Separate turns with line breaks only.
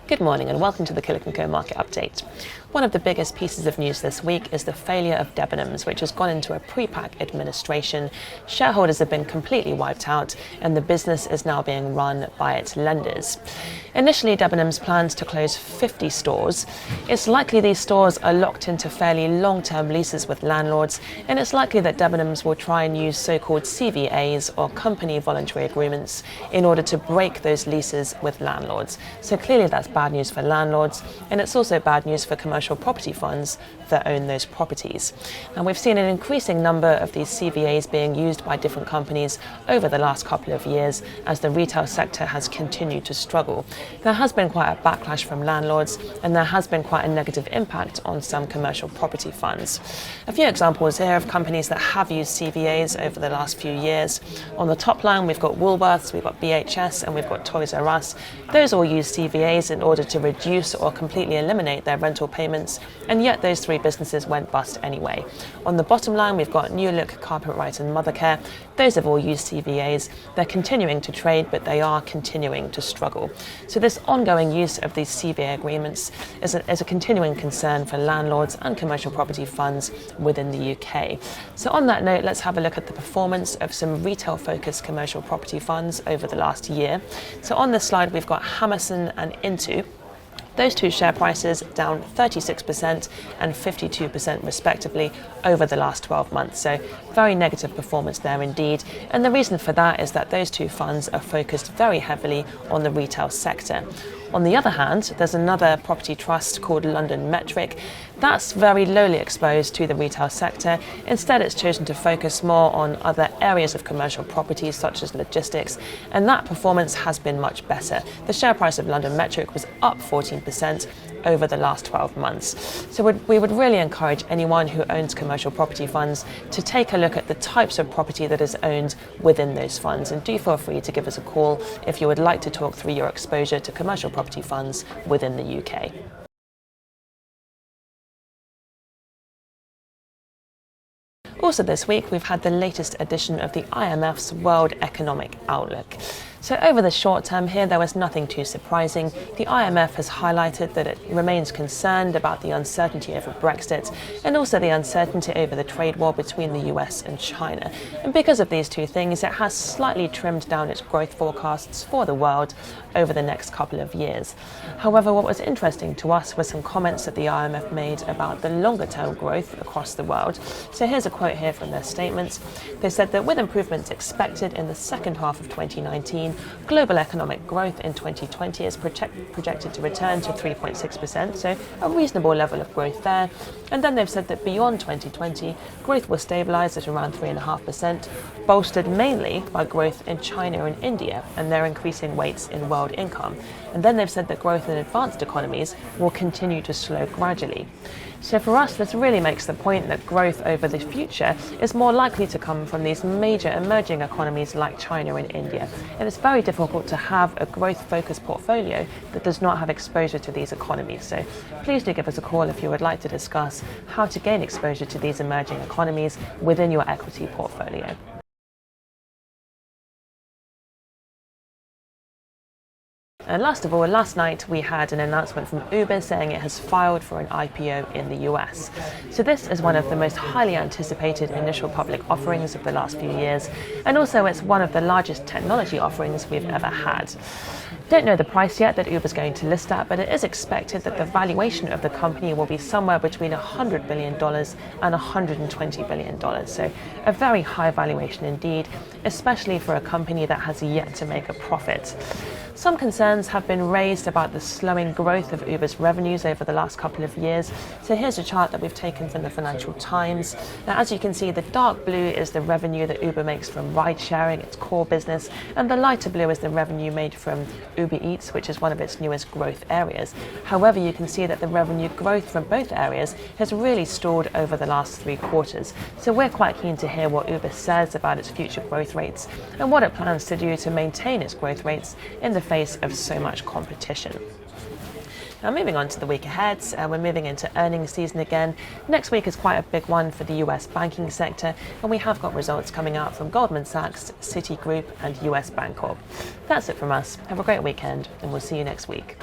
Good morning and welcome to the Killik & Co market update. One of the biggest pieces of news this week is the failure of Debenhams, which has gone into a pre-pack administration. Shareholders have been completely wiped out and the business is now being run by its lenders. Initially, Debenhams plans to close 50 stores. It's likely these stores are locked into fairly long-term leases with landlords, and it's likely that Debenhams will try and use so-called CVAs or company voluntary agreements in order to break those leases with landlords. So clearly that's bad news for landlords, and it's also bad news for commercial property funds that own those properties. And we've seen an increasing number of these CVAs being used by different companies over the last couple of years as the retail sector has continued to struggle. There has been quite a backlash from landlords, and there has been quite a negative impact on some commercial property funds. A few examples here of companies that have used CVAs over the last few years. On the top line, we've got Woolworths, we've got BHS, and we've got Toys R Us. Those all use CVAs in order to reduce or completely eliminate their rental payments, and yet those three businesses went bust anyway. On the bottom line, we've got New Look, Carpetright and Mothercare. Those have all used CVAs. They're continuing to trade, but they are continuing to struggle. So this ongoing use of these CVA agreements is a continuing concern for landlords and commercial property funds within the UK. So on that note, let's have a look at the performance of some retail-focused commercial property funds over the last year. So on this slide, we've got Hammerson and Intu. Those two share prices down 36% and 52% respectively over the last 12 months. So very negative performance there indeed. And the reason for that is that those two funds are focused very heavily on the retail sector. On the other hand, there's another property trust called London Metric. That's very lowly exposed to the retail sector. Instead, it's chosen to focus more on other areas of commercial properties such as logistics, and that performance has been much better. The share price of London Metric was up 14% over the last 12 months. So we would really encourage anyone who owns commercial property funds to take a look at the types of property that is owned within those funds, and do feel free to give us a call if you would like to talk through your exposure to commercial property funds within the UK. Also this week, we've had the latest edition of the IMF's World Economic Outlook. So over the short term here, there was nothing too surprising. The IMF has highlighted that it remains concerned about the uncertainty over Brexit and also the uncertainty over the trade war between the US and China. And because of these two things, it has slightly trimmed down its growth forecasts for the world over the next couple of years. However, what was interesting to us were some comments that the IMF made about the longer term growth across the world. So here's a quote here from their statements. They said that with improvements expected in the second half of 2019, global economic growth in 2020 is projected to return to 3.6%, so a reasonable level of growth there. And then they've said that beyond 2020, growth will stabilise at around 3.5%, bolstered mainly by growth in China and India and their increasing weights in world income. And then they've said that growth in advanced economies will continue to slow gradually. So for us, this really makes the point that growth over the future is more likely to come from these major emerging economies like China and India. And it's very difficult to have a growth-focused portfolio that does not have exposure to these economies. So please do give us a call if you would like to discuss how to gain exposure to these emerging economies within your equity portfolio. And last of all, last night we had an announcement from Uber saying it has filed for an IPO in the US. So this is one of the most highly anticipated initial public offerings of the last few years, and also it's one of the largest technology offerings we've ever had. Don't know the price yet that Uber's going to list at, but it is expected that the valuation of the company will be somewhere between $100 billion and $120 billion. So a very high valuation indeed, especially for a company that has yet to make a profit. Some concerns have been raised about the slowing growth of Uber's revenues over the last couple of years. So here's a chart that we've taken from the Financial Times. Now, as you can see, the dark blue is the revenue that Uber makes from ride sharing, its core business, and the lighter blue is the revenue made from Uber Eats, which is one of its newest growth areas. However, you can see that the revenue growth from both areas has really stalled over the last 3 quarters. So we're quite keen to hear what Uber says about its future growth rates and what it plans to do to maintain its growth rates in the face of so much competition. Now moving on to the week ahead, we're moving into earnings season again. Next week is quite a big one for the US banking sector, and we have got results coming out from Goldman Sachs, Citigroup and US Bancorp. That's it from us. Have a great weekend, and we'll see you next week.